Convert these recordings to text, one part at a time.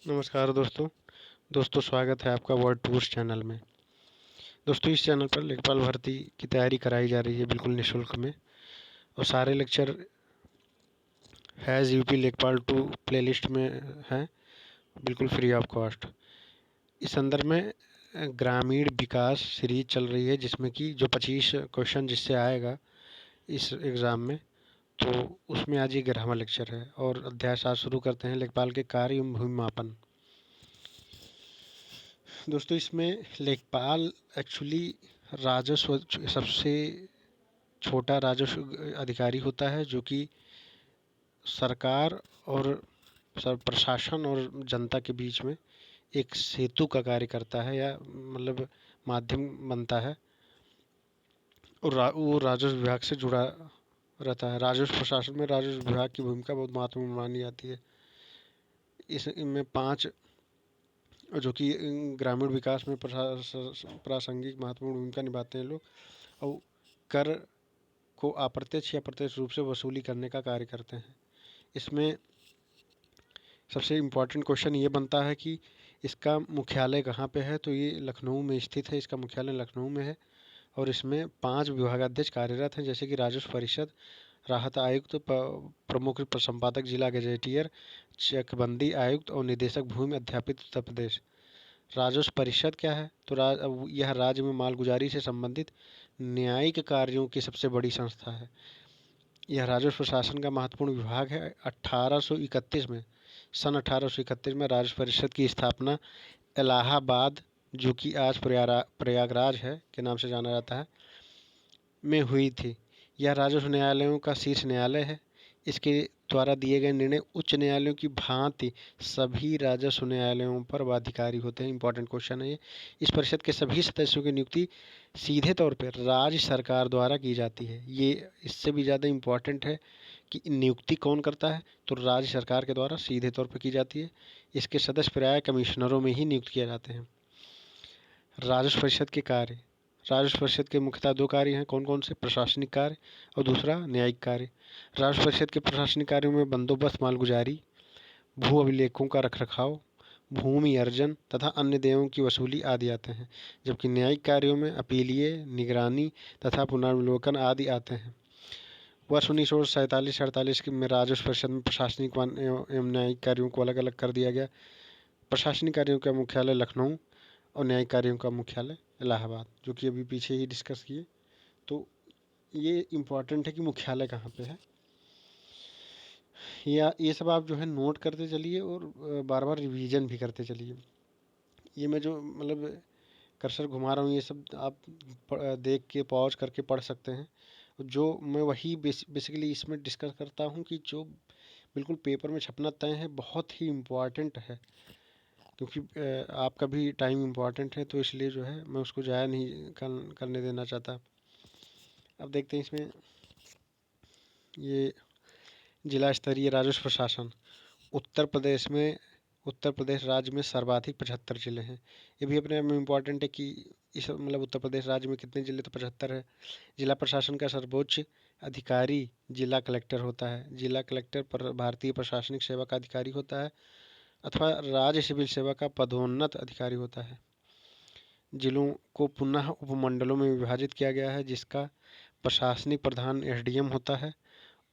नमस्कार दोस्तों स्वागत है आपका वर्ल्ड टूर्स चैनल में। दोस्तों इस चैनल पर लेखपाल भर्ती की तैयारी कराई जा रही है बिल्कुल निःशुल्क में, और सारे लेक्चर हैज़ यूपी लेखपाल 2 प्लेलिस्ट में हैं, बिल्कुल फ्री ऑफ कॉस्ट। इस संदर्भ में ग्रामीण विकास सीरीज चल रही है, जिसमें कि जो 25 क्वेश्चन जिससे आएगा इस एग्ज़ाम में, तो उसमें आज ये 11वां लेक्चर है। और अध्याय 7 शुरू करते हैं, लेखपाल के कार्य एवं भूमि मापन। दोस्तों इसमें लेखपाल एक्चुअली राजस्व सबसे छोटा राजस्व अधिकारी होता है, जो कि सरकार और प्रशासन और जनता के बीच में एक सेतु का कार्य करता है, या मतलब माध्यम बनता है। और वो राजस्व विभाग से जुड़ा रहता है। राजस्व प्रशासन में राजस्व विभाग की भूमिका बहुत महत्वपूर्ण मानी जाती है। इसमें 5 जो कि ग्रामीण विकास में प्रासंगिक महत्वपूर्ण भूमिका निभाते हैं लोग, और कर को अप्रत्यक्ष या प्रत्यक्ष रूप से वसूली करने का कार्य करते हैं। इसमें सबसे इम्पोर्टेंट क्वेश्चन ये बनता है कि इसका मुख्यालय कहाँ पे है, तो ये लखनऊ में स्थित है। इसका मुख्यालय लखनऊ में है, और इसमें 5 विभागाध्यक्ष कार्यरत हैं, जैसे कि राजस्व परिषद, राहत आयुक्त, प्रमुख संपादक, जिला गजेटियर, चकबंदी आयुक्त और निदेशक भूमि अध्यापित उत्तर प्रदेश। राजस्व परिषद क्या है, तो यह राज्य में मालगुजारी से संबंधित न्यायिक कार्यों की सबसे बड़ी संस्था है। यह राजस्व प्रशासन का महत्वपूर्ण विभाग है। 1831 में सन 1831 में राजस्व परिषद की स्थापना इलाहाबाद, जो कि आज प्रयागराज है के नाम से जाना जाता है, में हुई थी। यह राजस्व न्यायालयों का शीर्ष न्यायालय है। इसके द्वारा दिए गए निर्णय उच्च न्यायालयों की भांति सभी राजस्व न्यायालयों पर बाध्यकारी होते हैं। इंपॉर्टेंट क्वेश्चन है ये। इस परिषद के सभी सदस्यों की नियुक्ति सीधे तौर पर राज्य सरकार द्वारा की जाती है। ये इससे भी ज़्यादा इम्पॉर्टेंट है कि नियुक्ति कौन करता है, तो राज्य सरकार के द्वारा सीधे तौर पर की जाती है। इसके सदस्य प्रायः कमिश्नरों में ही नियुक्त किए जाते हैं। राजस्व परिषद के कार्य। राजस्व परिषद के मुख्यतः 2 कार्य हैं। कौन कौन से? प्रशासनिक कार्य और दूसरा न्यायिक कार्य। राजस्व परिषद के प्रशासनिक कार्यों में बंदोबस्त, मालगुजारी, भू अभिलेखों का रखरखाव, भूमि अर्जन तथा अन्य देयों की वसूली आदि आते हैं। जबकि न्यायिक कार्यों में अपीलीय, निगरानी तथा पुनर्विलोकन आदि आते हैं। वर्ष 1947-48 में राजस्व परिषद में प्रशासनिक एवं न्यायिक कार्यों को अलग अलग कर दिया गया। प्रशासनिक कार्यों का मुख्यालय लखनऊ और न्यायिक कार्यों का मुख्यालय इलाहाबाद, जो कि अभी पीछे ही डिस्कस किए। तो ये इम्पोर्टेंट है कि मुख्यालय कहाँ पे है, या ये सब आप जो है नोट करते चलिए और बार बार रिवीजन भी करते चलिए। ये मैं जो मतलब कर्सर घुमा रहा हूँ, ये सब आप देख के पॉज करके पढ़ सकते हैं। जो मैं वही बेसिकली इसमें डिस्कस करता हूँ कि जो बिल्कुल पेपर में छपना तय है, बहुत ही इम्पोर्टेंट है, क्योंकि आपका भी टाइम इम्पोर्टेंट है, तो इसलिए जो है मैं उसको ज़ाया नहीं करने देना चाहता। अब देखते हैं इसमें ये जिला स्तरीय राजस्व प्रशासन। उत्तर प्रदेश राज्य में सर्वाधिक 75 जिले हैं। ये भी अपने में इम्पोर्टेंट है कि इस मतलब उत्तर प्रदेश राज्य में कितने जिले, तो 75 है। जिला प्रशासन का सर्वोच्च अधिकारी जिला कलेक्टर होता है। जिला कलेक्टर पर भारतीय प्रशासनिक सेवा का अधिकारी होता है, अथवा राज्य सिविल सेवा का पदोन्नत अधिकारी होता है। जिलों को पुनः उपमंडलों में विभाजित किया गया है, जिसका प्रशासनिक प्रधान एसडीएम होता है।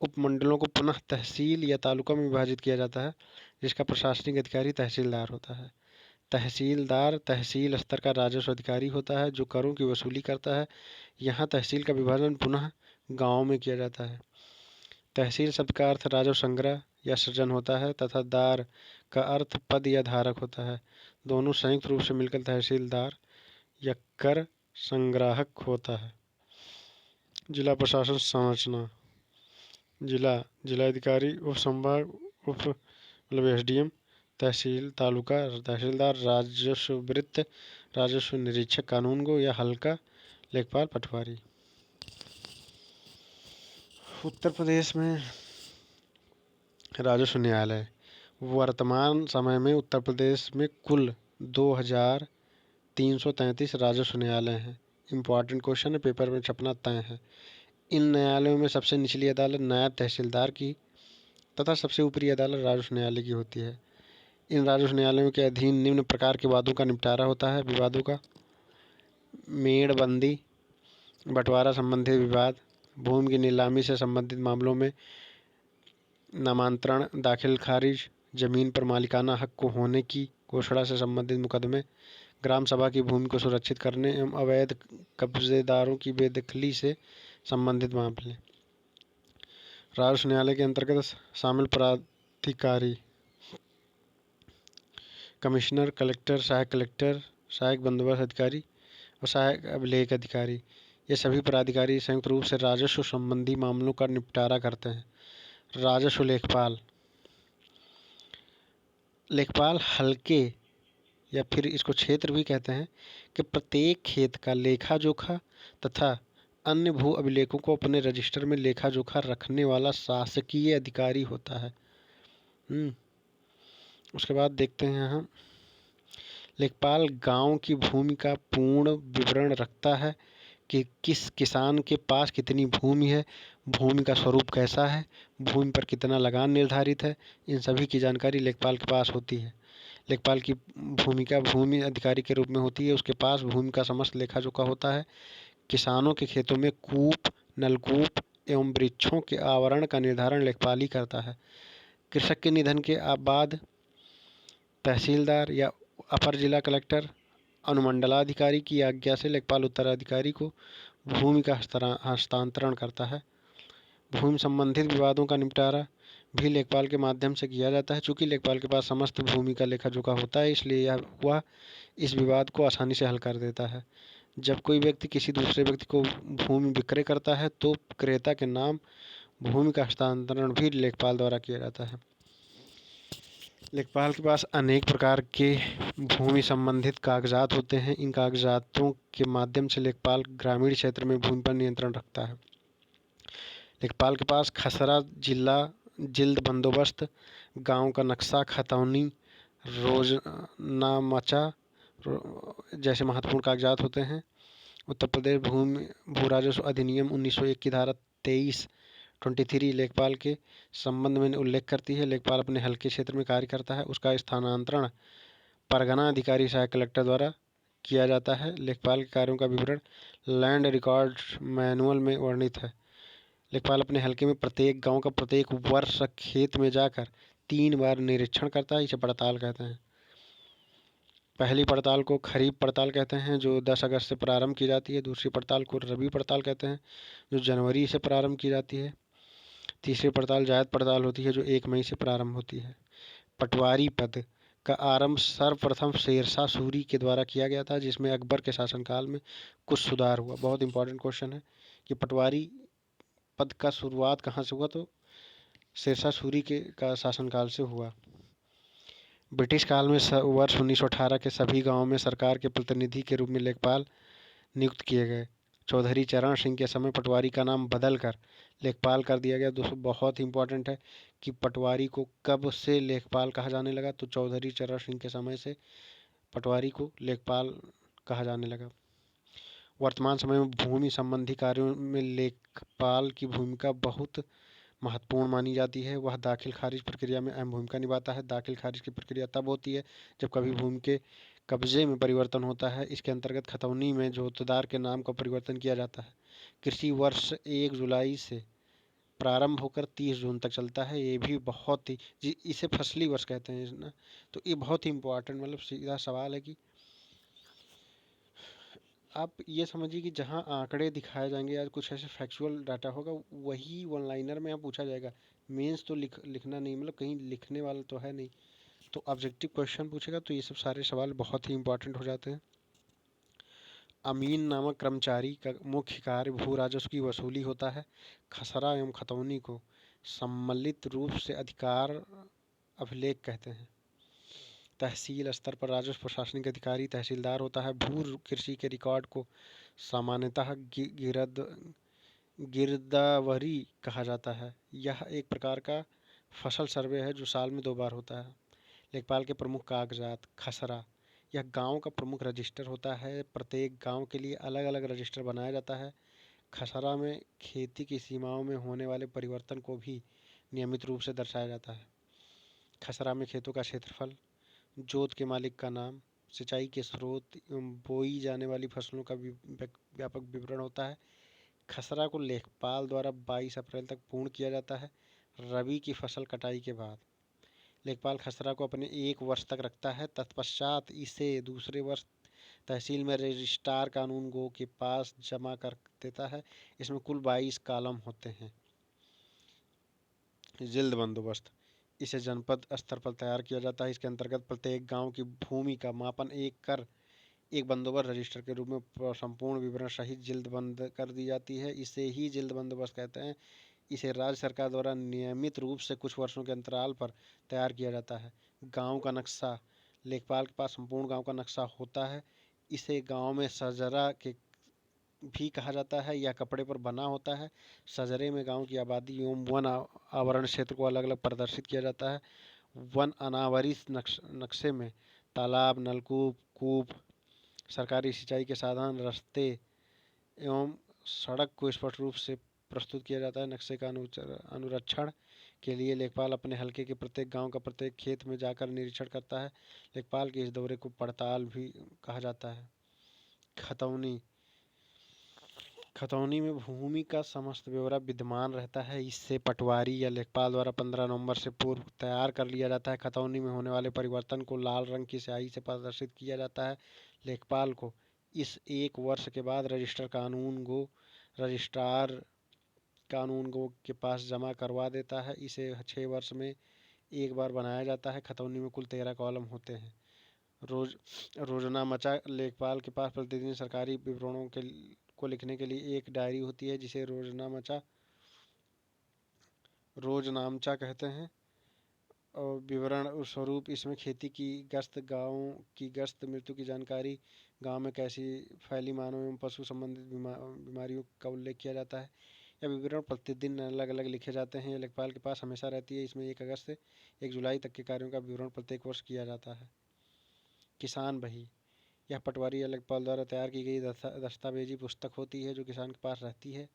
उपमंडलों को पुनः तहसील या तालुका में विभाजित किया जाता है, जिसका प्रशासनिक अधिकारी तहसीलदार होता है। तहसीलदार तहसील स्तर का राजस्व अधिकारी होता है, जो करों की वसूली करता है। यहाँ तहसील का विभाजन पुनः गाँव में किया जाता है। तहसील शब्द का अर्थ राजस्व संग्रह या सृजन होता है, तथा दार का अर्थ पद या धारक होता है। दोनों संयुक्त रूप से मिलकर तहसीलदार या कर संग्राहक होता है। जिला प्रशासन संरचना। जिलाधिकारी, उप संभाग, उप मतलब एसडीएम, तहसील, तालुका तहसीलदार, राजस्व वृत्त, राजस्व निरीक्षक कानूनगो या हल्का, लेखपाल, पटवारी। उत्तर प्रदेश में राजस्व न्यायालय। वर्तमान समय में उत्तर प्रदेश में कुल 2333 राजस्व न्यायालय हैं। इम्पॉर्टेंट क्वेश्चन है, पेपर में छपना तय है। इन न्यायालयों में सबसे निचली अदालत नायब तहसीलदार की तथा सबसे ऊपरी अदालत राजस्व न्यायालय की होती है। इन राजस्व न्यायालयों के अधीन निम्न प्रकार के वादों का निपटारा होता है: विवादों का, मेड़बंदी, बंटवारा संबंधी विवाद, भूमि की नीलामी से संबंधित मामलों में नामांतरण, दाखिल खारिज, जमीन पर मालिकाना हक को होने की घोषणा से संबंधित मुकदमे, ग्राम सभा की भूमि को सुरक्षित करने एवं अवैध कब्जेदारों की बेदखली से संबंधित मामले। राजस्व न्यायालय के अंतर्गत शामिल प्राधिकारी: कमिश्नर, कलेक्टर, सहायक बंदोबस्त अधिकारी और सहायक अभिलेख अधिकारी। ये सभी प्राधिकारी संयुक्त रूप से राजस्व संबंधी मामलों का निपटारा करते हैं। राजस्व लेखपाल: लेखपाल हल्के या फिर इसको क्षेत्र भी कहते हैं कि प्रत्येक खेत का लेखा जोखा तथा अन्य भू अभिलेखों को अपने रजिस्टर में लेखा जोखा रखने वाला शासकीय अधिकारी होता है। उसके बाद देखते हैं हम, लेखपाल गांव की भूमि का पूर्ण विवरण रखता है कि किस किसान के पास कितनी भूमि है, भूमि का स्वरूप कैसा है, भूमि पर कितना लगान निर्धारित है। इन सभी की जानकारी लेखपाल के पास होती है। लेखपाल की भूमिका भूमि अधिकारी के रूप में होती है। उसके पास भूमि का समस्त लेखा जोखा होता है। किसानों के खेतों में कूप, नलकूप एवं वृक्षों के आवरण का निर्धारण लेखपाल ही करता है। कृषक के निधन के बाद तहसीलदार या अपर जिला कलेक्टर, अनुमंडलाधिकारी की आज्ञा से लेखपाल उत्तराधिकारी को भूमि का हस्तांतरण करता है। भूमि संबंधित विवादों का निपटारा भी लेखपाल के माध्यम से किया जाता है। चूँकि लेखपाल के पास समस्त भूमि का लेखा जोखा होता है, इसलिए वह इस विवाद को आसानी से हल कर देता है। जब कोई व्यक्ति किसी दूसरे व्यक्ति को भूमि विक्रय करता है तो क्रेता के नाम भूमि का हस्तांतरण भी लेखपाल द्वारा किया जाता है। लेखपाल के पास अनेक प्रकार के भूमि संबंधित कागजात होते हैं। इन कागजातों के माध्यम से लेखपाल ग्रामीण क्षेत्र में भूमि पर नियंत्रण रखता है। लेखपाल के पास खसरा, जिला जिल्द बंदोबस्त, गांव का नक्शा, खतौनी, रोजनामचा जैसे महत्वपूर्ण कागजात होते हैं। उत्तर प्रदेश भू राजस्व अधिनियम 1901 की धारा 23 लेखपाल के संबंध में उल्लेख करती है। लेखपाल अपने हल्के क्षेत्र में कार्य करता है। उसका स्थानांतरण परगना अधिकारी सहायक कलेक्टर द्वारा किया जाता है। लेखपाल के कार्यों का विवरण लैंड रिकॉर्ड मैनुअल में वर्णित है। लेखपाल अपने हल्के में प्रत्येक गांव का प्रत्येक वर्ष खेत में जाकर 3 बार निरीक्षण करता है। इसे पड़ताल कहते हैं। पहली पड़ताल को खरीफ पड़ताल कहते हैं, जो 10 अगस्त से प्रारंभ की जाती है। दूसरी पड़ताल को रबी पड़ताल कहते हैं, जो जनवरी से प्रारंभ की जाती है। तीसरी पड़ताल जायद पड़ताल होती है, जो 1 मई से प्रारंभ होती है। पटवारी पद का आरंभ सर्वप्रथम शेरशाह सूरी के द्वारा किया गया था, जिसमें अकबर के शासनकाल में कुछ सुधार हुआ। बहुत इंपॉर्टेंट क्वेश्चन है कि पटवारी पद का शुरुआत कहाँ से हुआ, तो शेरशाह सूरी का शासनकाल से हुआ। ब्रिटिश काल में वर्ष 1918 के सभी गांवों में सरकार के प्रतिनिधि के रूप में लेखपाल नियुक्त किए गए। चौधरी चरण सिंह के समय पटवारी का नाम बदल कर लेखपाल कर दिया गया। दोस्तों बहुत ही इंपॉर्टेंट है कि पटवारी को कब से लेखपाल कहा जाने लगा, तो चौधरी चरण सिंह के समय से पटवारी को लेखपाल कहा जाने लगा। वर्तमान समय में भूमि संबंधी कार्यों में लेखपाल की भूमिका बहुत महत्वपूर्ण मानी जाती है। वह दाखिल खारिज प्रक्रिया में अहम भूमिका निभाता है। दाखिल खारिज की प्रक्रिया तब होती है जब कभी भूमि के कब्जे में परिवर्तन होता है। इसके अंतर्गत खतौनी में जोतदार के नाम का परिवर्तन किया जाता है। कृषि वर्ष 1 जुलाई से प्रारंभ होकर 30 जून तक चलता है। ये भी बहुत ही इसे फसली वर्ष कहते हैं ना, तो ये बहुत ही इंपॉर्टेंट मतलब सीधा सवाल है कि आप ये समझिए कि जहाँ आंकड़े दिखाए जाएंगे या कुछ ऐसे फैक्चुअल डाटा होगा, वही वन लाइनर में यहाँ पूछा जाएगा। मेंस तो लिखना नहीं, मतलब कहीं लिखने वाला तो है नहीं, तो ऑब्जेक्टिव क्वेश्चन पूछेगा तो ये सब सारे सवाल बहुत ही इंपॉर्टेंट हो जाते हैं। अमीन नामक कर्मचारी का मुख्य कार्य भू राजस्व की वसूली होता है। खसरा एवं खतौनी को सम्मिलित रूप से अधिकार अभिलेख कहते हैं। तहसील स्तर पर राजस्व प्रशासनिक अधिकारी तहसीलदार होता है। भू कृषि के रिकॉर्ड को सामान्यतः गिरदावरी कहा जाता है। यह एक प्रकार का फसल सर्वे है जो साल में 2 बार होता है। लेखपाल के प्रमुख कागजात: खसरा, यह गांव का प्रमुख रजिस्टर होता है। प्रत्येक गांव के लिए अलग अलग रजिस्टर बनाया जाता है। खसरा में खेती की सीमाओं में होने वाले परिवर्तन को भी नियमित रूप से दर्शाया जाता है। खसरा में खेतों का क्षेत्रफल, जोत के मालिक का नाम, सिंचाई के स्रोत एवं बोई जाने वाली फसलों का व्यापक विवरण होता है। खसरा को लेखपाल द्वारा 22 अप्रैल तक पूर्ण किया जाता है, रबी की फसल कटाई के बाद। लेखपाल खसरा को अपने 1 वर्ष तक रखता है, तत्पश्चात इसे दूसरे वर्ष तहसील में रजिस्ट्रार कानून गो के पास जमा कर देता है। इसमें कुल 22 कॉलम होते हैं। जिल्द बंदोबस्त, इसे जनपद स्तर पर तैयार किया जाता है। इसके अंतर्गत प्रत्येक गांव की भूमि का मापन एक बंदोबस्त रजिस्टर के रूप में संपूर्ण विवरण सहित जिल्दबंद कर दी जाती है। इसे ही जिल्द बंदोबस्त कहते हैं। इसे राज्य सरकार द्वारा नियमित रूप से कुछ वर्षों के अंतराल पर तैयार किया जाता है। गांव का नक्शा, लेखपाल के पास संपूर्ण गांव का नक्शा होता है। इसे गांव में सजरा के भी कहा जाता है। यह कपड़े पर बना होता है। सजरे में गांव की आबादी एवं वन आवरण क्षेत्र को अलग अलग प्रदर्शित किया जाता है। वन अनावरी नक्शे में तालाब, नलकूप, कूप, सरकारी सिंचाई के साधन, रास्ते एवं सड़क को स्पष्ट रूप से प्रस्तुत किया जाता है। नक्शे का अनुरक्षण के लिए लेखपाल अपने हलके के प्रत्येक गांव का प्रत्येक खेत में जाकर निरीक्षण करता है। लेखपाल के इस दौरे को पड़ताल भी कहा जाता है। खतौनी, खतौनी में भूमि का समस्त ब्यौरा विद्यमान रहता है। इससे पटवारी या लेखपाल द्वारा 15 नवंबर से पूर्व तैयार कर लिया जाता है। खतौनी में होने वाले परिवर्तन को लाल रंग की स्याही से प्रदर्शित किया जाता है। लेखपाल को इस 1 वर्ष के बाद रजिस्ट्रार कानून गो के पास जमा करवा देता है। इसे 6 वर्ष में एक बार बनाया जाता है। खतौनी में कुल 13 कॉलम होते हैं। रोजनामचा, लेखपाल के पास प्रतिदिन सरकारी विवरणों को लिखने के लिए एक डायरी होती है जिसे रोजनामचा कहते हैं। और विवरण स्वरूप इसमें खेती की गश्त, गाँव की गश्त, मृत्यु की जानकारी, गांव में कैसी फैली मानव एवं पशु संबंधित बीमारियों का उल्लेख किया जाता है। यह विवरण प्रतिदिन अलग अलग लिखे जाते हैं। यह लेखपाल के पास हमेशा रहती है। इसमें 1 अगस्त से 1 जुलाई तक के कार्यों का विवरण प्रत्येक वर्ष किया जाता है। किसान बही, यह पटवारी या लेखपाल द्वारा तैयार की गई दस्तावेजी पुस्तक होती है जो किसान के पास रहती है।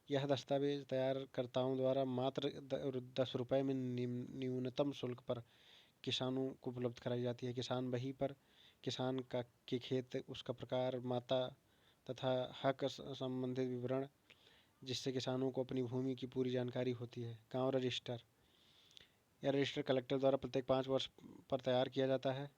यह दस्तावेज तैयारकर्ताओं द्वारा मात्र 10 रुपये में न्यूनतम शुल्क पर किसानों को उपलब्ध कराई जाती है। किसान बही पर किसान के खेत, उसका प्रकार, माता तथा हक संबंधित विवरण, जिससे किसानों को अपनी भूमि की पूरी जानकारी होती है। गांव रजिस्टर, यह रजिस्टर कलेक्टर द्वारा प्रत्येक 5 वर्ष पर तैयार किया जाता है।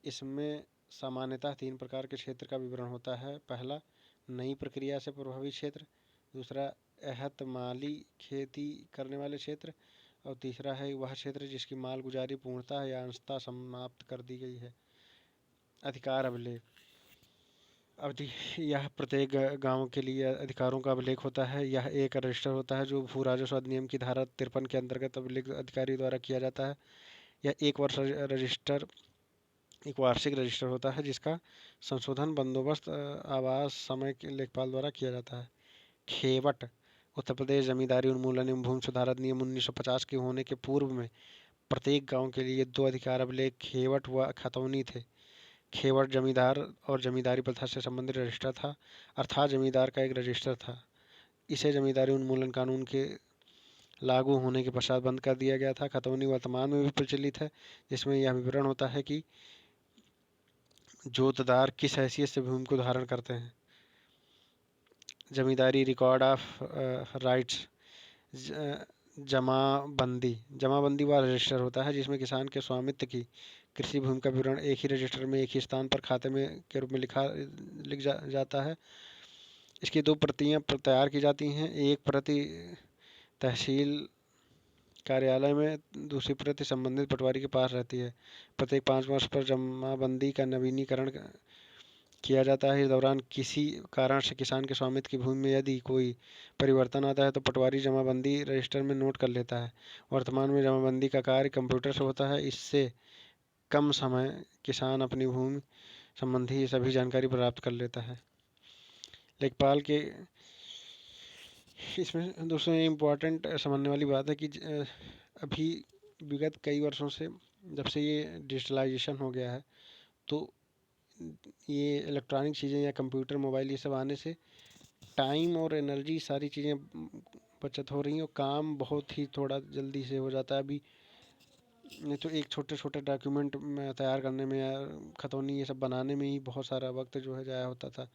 इसमें सामान्यतः 3 प्रकार के क्षेत्र का विवरण होता है। पहला, नई प्रक्रिया से प्रभावित क्षेत्र। दूसरा, एहतमाली खेती करने वाले क्षेत्र। और तीसरा है वह क्षेत्र जिसकी मालगुजारी पूर्णतः या अंशतः समाप्त कर दी गई है। अधिकार अभिलेख अवधि, यह प्रत्येक गांव के लिए अधिकारों का अभिलेख होता है। यह एक रजिस्टर होता है जो भू राजस्व अधिनियम की धारा 53 के अंतर्गत अभिलेख अधिकारी द्वारा किया जाता है। यह एक वार्षिक रजिस्टर होता है जिसका संशोधन, बंदोबस्त, आवास समय के लेखपाल द्वारा किया जाता है। खेवट, उत्तर प्रदेश जमींदारी उन्मूलन एवं भूमि सुधार अधिनियम 1950 के होने के पूर्व में प्रत्येक गांव के लिए 2 अधिकार अभिलेख खेवट व खतौनी थे। खेवट जमींदार और जमींदारी प्रथा से संबंधित रजिस्टर था, अर्थात जमींदार का एक रजिस्टर था। इसे जमींदारी उन्मूलन कानून के लागू होने के पश्चात बंद कर दिया गया था। खतौनी वर्तमान में भी प्रचलित है, जिसमें यह विवरण होता है कि जोतदार किस हैसियत से भूमि को धारण करते हैं। जमींदारी रिकॉर्ड ऑफ राइट्स, जमाबंदी, जमाबंदी वह रजिस्टर होता है जिसमें किसान के स्वामित्व की कृषि भूमि का विवरण एक ही रजिस्टर में एक ही स्थान पर खाते में के रूप में जाता है। इसकी 2 प्रतियां तैयार की जाती हैं। एक प्रति तहसील कार्यालय में, दूसरी प्रति संबंधित पटवारी के पास रहती है। प्रत्येक 5 वर्ष पर जमाबंदी का नवीनीकरण किया जाता है। इस दौरान किसी कारण से किसान के स्वामित्व की भूमि में यदि कोई परिवर्तन आता है तो पटवारी जमाबंदी रजिस्टर में नोट कर लेता है। वर्तमान में जमाबंदी का कार्य कंप्यूटर से होता है। इससे कम समय किसान अपनी भूमि संबंधी सभी जानकारी प्राप्त कर लेता है। लेखपाल के इसमें दूसरा इम्पोर्टेंट समझने वाली बात है कि अभी विगत कई वर्षों से जब से ये डिजिटलाइजेशन हो गया है तो ये इलेक्ट्रॉनिक चीज़ें या कंप्यूटर, मोबाइल, ये सब आने से टाइम और एनर्जी सारी चीज़ें बचत हो रही हैं और काम बहुत ही थोड़ा जल्दी से हो जाता है। अभी नहीं तो एक छोटे छोटे डॉक्यूमेंट में तैयार करने में या खतौनी ये सब बनाने में ही बहुत सारा वक्त जो है जाया होता था।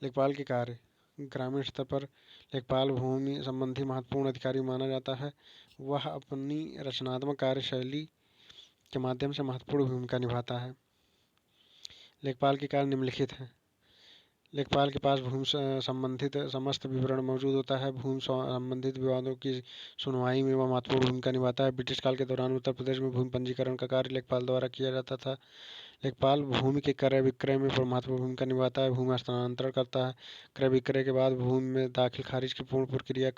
लेखपाल के कार्य। ग्रामीण स्तर पर लेखपाल भूमि संबंधी महत्वपूर्ण अधिकारी माना जाता है। वह अपनी रचनात्मक कार्यशैली के माध्यम से महत्वपूर्ण भूमिका निभाता है। लेखपाल के कार्य निम्नलिखित हैं। लेखपाल के पास भूमि संबंधित समस्त विवरण मौजूद होता है। भूमि संबंधित विवादों की सुनवाई में वह महत्वपूर्ण भूमिका निभाता है। ब्रिटिश काल के दौरान उत्तर प्रदेश में भूमि पंजीकरण का कार्य लेखपाल द्वारा किया जाता था। लेखपाल भूमि के क्रय विक्रय में महत्वपूर्ण भूमिका निभाता है। भूमि हस्तांतरण करता है। क्रय विक्रय के बाद भूमि में दाखिल खारिज की पूर्ण प्रक्रिया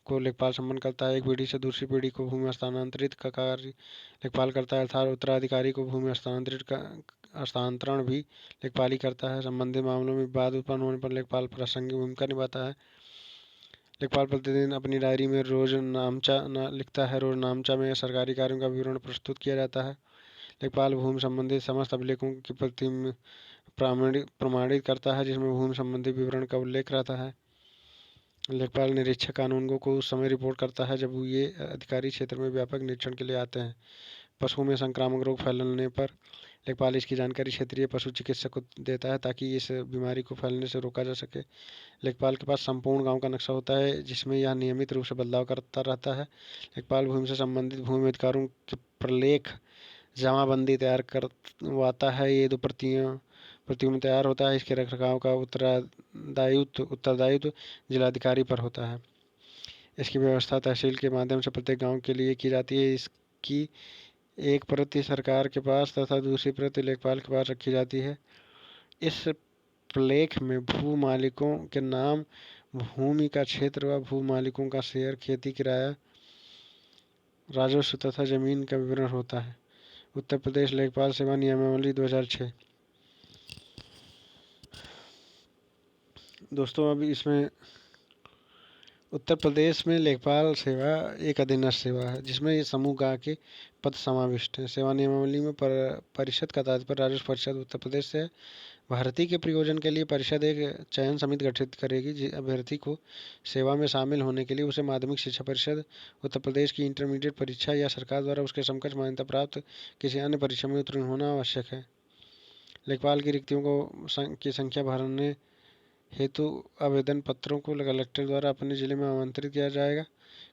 को लेखपाल संपन्न करता है। एक पीढ़ी से दूसरी पीढ़ी को भूमि हस्तांतरित का कार्य लेखपाल करता है अर्थात उत्तराधिकारी को भूमि हस्तांतरण भी लेखपाल ही करता है। संबंधित मामलों में विवाद उत्पन्न होने पर लेखपाल प्रासंगिक भूमिका निभाता है। लेखपाल प्रतिदिन अपनी डायरी में रोज नामचा लिखता है। रोज नामचा में सरकारी कार्यों का विवरण प्रस्तुत किया जाता है। लेखपाल भूमि संबंधित समस्त अभिलेखों की प्रति प्रमाणित करता है जिसमें भूमि संबंधी विवरण का उल्लेख रहता है। लेखपाल निरीक्षक कानूनगों को उस समय रिपोर्ट करता है जब ये अधिकारी क्षेत्र में व्यापक निरीक्षण के लिए आते हैं। पशुओं में संक्रामक रोग फैलने पर लेखपाल इसकी जानकारी क्षेत्रीय पशु चिकित्सक को देता है ताकि इस बीमारी को फैलने से रोका जा सके। लेखपाल के पास संपूर्ण गांव का नक्शा होता है जिसमें यह नियमित रूप से बदलाव करता रहता है। लेखपाल भूमि से संबंधित भूमि अधिकारों के प्रलेख जमाबंदी तैयार करवाता है। ये 2 प्रतियों में तैयार होता है। इसके रखरखाव का उत्तरदायित्व जिलाधिकारी पर होता है। इसकी व्यवस्था तहसील के माध्यम से प्रत्येक गांव के लिए की जाती है। इसकी एक प्रति सरकार के पास तथा दूसरी प्रति लेखपाल के पास रखी जाती है। इस प्रलेख में भू मालिकों के नाम, भूमि का क्षेत्र व भू मालिकों का शेयर, खेती किराया, राजस्व तथा जमीन का विवरण होता है। उत्तर प्रदेश लेखपाल सेवा नियमावली 2006। दोस्तों अब इसमें उत्तर प्रदेश में लेखपाल सेवा एक अधीनस्थ सेवा है जिसमें ये समूह गा के पद समाविष्ट हैं। सेवा नियमावली में परिषद का तात्पर्य राजस्व परिषद उत्तर प्रदेश से है। भर्ती के प्रयोजन के लिए परिषद एक चयन समिति गठित करेगी। अभ्यर्थी को सेवा में शामिल होने के लिए उसे माध्यमिक शिक्षा परिषद उत्तर प्रदेश की इंटरमीडिएट परीक्षा या सरकार द्वारा उसके समकक्ष मान्यता प्राप्त किसी अन्य परीक्षा में उत्तीर्ण होना आवश्यक है। लेखपाल की रिक्तियों की संख्या भरने हेतु आवेदन पत्रों को कलेक्टर द्वारा अपने जिले में आमंत्रित किया जाएगा।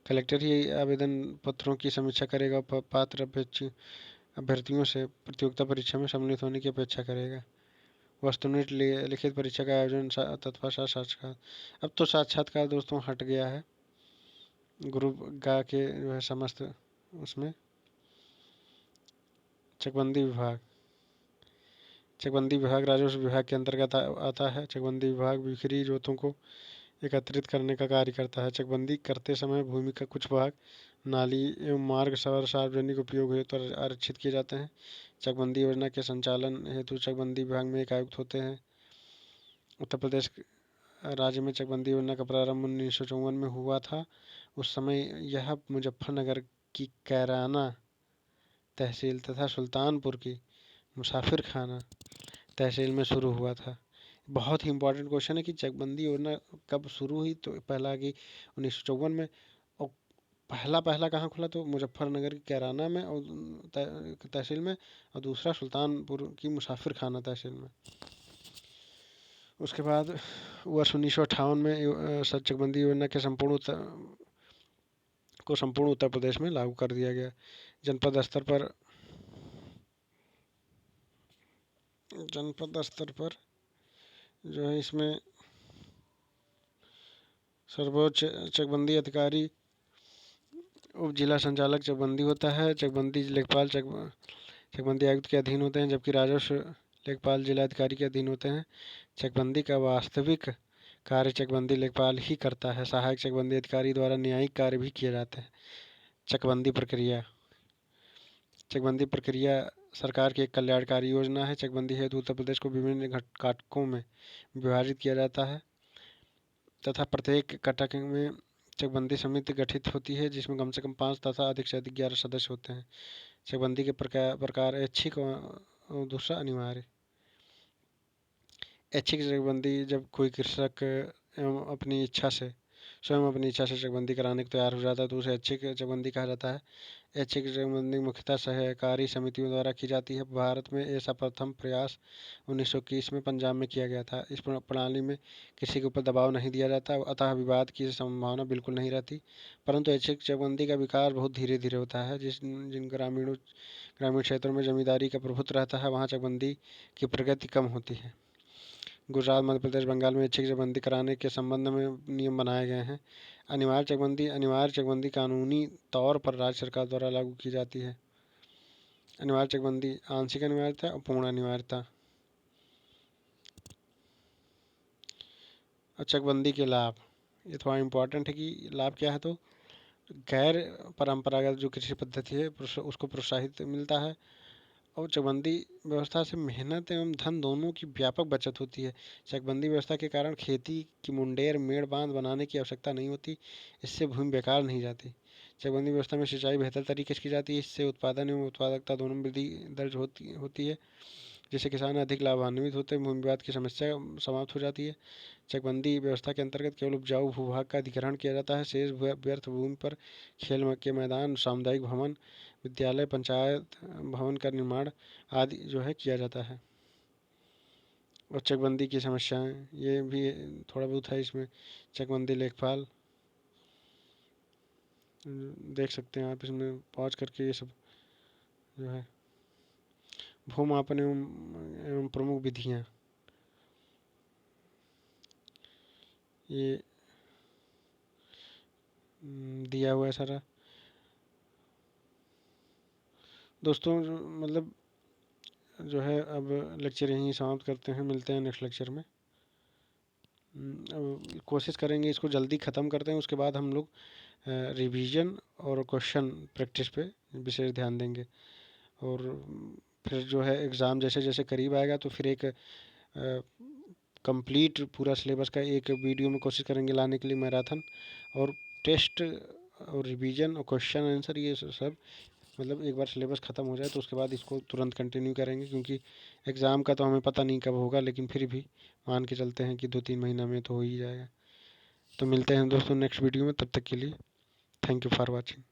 कलेक्टर ही आवेदन पत्रों की समीक्षा करेगा और पात्र अभ्यर्थियों से प्रतियोगिता परीक्षा में सम्मिलित होने की अपेक्षा करेगा। वस्तुनिष्ठ लिखित परीक्षा का आयोजन तत्पश्चात साक्षात्कार। अब तो साक्षात्कार दोस्तों हट गया है। ग्रुप गा के जो है समस्त उसमें चकबंदी विभाग। चकबंदी विभाग राजस्व विभाग के अंतर्गत आता है। चकबंदी विभाग बिखरी जोतों को एकत्रित करने का कार्य करता है। चकबंदी करते समय भूमि का कुछ भाग नाली एवं मार्ग सार्वजनिक उपयोग हेतु आरक्षित किए जाते हैं। चकबंदी योजना के संचालन हेतु चकबंदी विभाग में एक आयुक्त होते हैं। उत्तर प्रदेश राज्य में चकबंदी योजना का प्रारंभ 1954 में हुआ था। उस समय यह मुजफ्फरनगर की कैराना तहसील तथा सुल्तानपुर की मुसाफिर खाना तहसील में शुरू हुआ था। बहुत ही इंपॉर्टेंट क्वेश्चन है कि चकबंदी योजना कब शुरू हुई, तो पहला कि 1954 में, और पहला कहाँ खुला, तो मुजफ्फरनगर की कैराना में और तहसील में, और दूसरा सुल्तानपुर की मुसाफिर खाना तहसील में। उसके बाद वर्ष 1958 में चकबंदी योजना के संपूर्ण उत्तर प्रदेश में लागू कर दिया गया। जनपद स्तर पर जो है इसमें सर्वोच्च चकबंदी अधिकारी उप जिला संचालक चकबंदी होता है। चकबंदी लेखपाल चकबंदी आयुक्त के अधीन होते हैं जबकि राजस्व लेखपाल जिलाधिकारी के अधीन होते हैं। चकबंदी का वास्तविक कार्य चकबंदी लेखपाल ही करता है। सहायक चकबंदी अधिकारी द्वारा न्यायिक कार्य भी किए जाते हैं। चकबंदी प्रक्रिया सरकार की एक कल्याणकारी योजना है। चकबंदी हेतु उत्तर प्रदेश को विभिन्न काटकों में विभाजित किया जाता है तथा प्रत्येक कटक में चकबंदी समिति गठित होती है जिसमें कम से कम 5 तथा अधिक से अधिक 11 सदस्य होते हैं। चकबंदी के प्रकार ऐच्छिक और दूसरा अनिवार्य। ऐच्छिक चकबंदी जब कोई कृषक स्वयं अपनी इच्छा से चकबंदी कराने को तैयार हो जाता है तो उसे ऐच्छिक चकबंदी कहा जाता है। ऐच्छिक चकबंदी मुख्यतः सहकारी समितियों द्वारा की जाती है। भारत में ऐसा प्रथम प्रयास 1921 में पंजाब में किया गया था। इस प्रणाली में किसी के ऊपर दबाव नहीं दिया जाता, अतः विवाद की संभावना बिल्कुल नहीं रहती। परंतु ऐच्छिक चकबंदी का विकास बहुत धीरे धीरे होता है। जिन ग्रामीण क्षेत्रों में जमींदारी का प्रभुत्व रहता है, वहाँ चकबंदी की प्रगति कम होती है। गुजरात, मध्य प्रदेश, बंगाल में ऐच्छिक चकबंदी कराने के संबंध में नियम बनाए गए हैं। अनिवार्य चकबंदी कानूनी तौर पर राज्य सरकार द्वारा लागू की जाती है। अनिवार्य चकबंदी, आंशिक अनिवार्यता और पूर्ण अनिवार्यता। और चकबंदी के लाभ, ये थोड़ा इम्पोर्टेंट है कि लाभ क्या है। तो गैर परंपरागत जो कृषि पद्धति है उसको प्रोत्साहित मिलता है, और चकबंदी व्यवस्था से मेहनत एवं धन दोनों की व्यापक बचत होती है। चकबंदी व्यवस्था के कारण खेती की मुंडेर मेड़ बांध बनाने की आवश्यकता नहीं होती, इससे भूमि बेकार नहीं जाती। चकबंदी व्यवस्था में सिंचाई बेहतर तरीके से की जाती है, इससे उत्पादन एवं उत्पादकता दोनों में वृद्धि दर्ज होती है, जिससे किसान अधिक लाभान्वित होते हैं। भूमि विवाद की समस्या समाप्त हो जाती है। चकबंदी व्यवस्था के अंतर्गत केवल उपजाऊ भूभाग का अधिग्रहण किया जाता है, शेष व्यर्थ भूमि पर खेल के मैदान, सामुदायिक भवन, विद्यालय, पंचायत भवन का निर्माण आदि जो है किया जाता है। और चकबंदी की समस्याएं, ये भी थोड़ा बहुत है इसमें। चकबंदी लेखपाल देख सकते हैं आप, इसमें पहुंच करके ये सब जो है। भूमापन एवं प्रमुख विधियां, ये दिया हुआ है सारा। दोस्तों मतलब जो है, अब लेक्चर यहीं समाप्त करते हैं, मिलते हैं नेक्स्ट लेक्चर में। अब कोशिश करेंगे इसको जल्दी ख़त्म करते हैं, उसके बाद हम लोग रिवीजन और क्वेश्चन प्रैक्टिस पे विशेष ध्यान देंगे। और फिर जो है एग्ज़ाम जैसे जैसे करीब आएगा तो फिर एक कंप्लीट पूरा सिलेबस का एक वीडियो में कोशिश करेंगे लाने के लिए, मैराथन। और टेस्ट और रिवीजन और क्वेश्चन आंसर, ये सब मतलब एक बार सिलेबस ख़त्म हो जाए तो उसके बाद इसको तुरंत कंटिन्यू करेंगे, क्योंकि एग्ज़ाम का तो हमें पता नहीं कब होगा, लेकिन फिर भी मान के चलते हैं कि 2-3 महीना में तो हो ही जाएगा। तो मिलते हैं दोस्तों नेक्स्ट वीडियो में, तब तक के लिए थैंक यू फॉर वॉचिंग।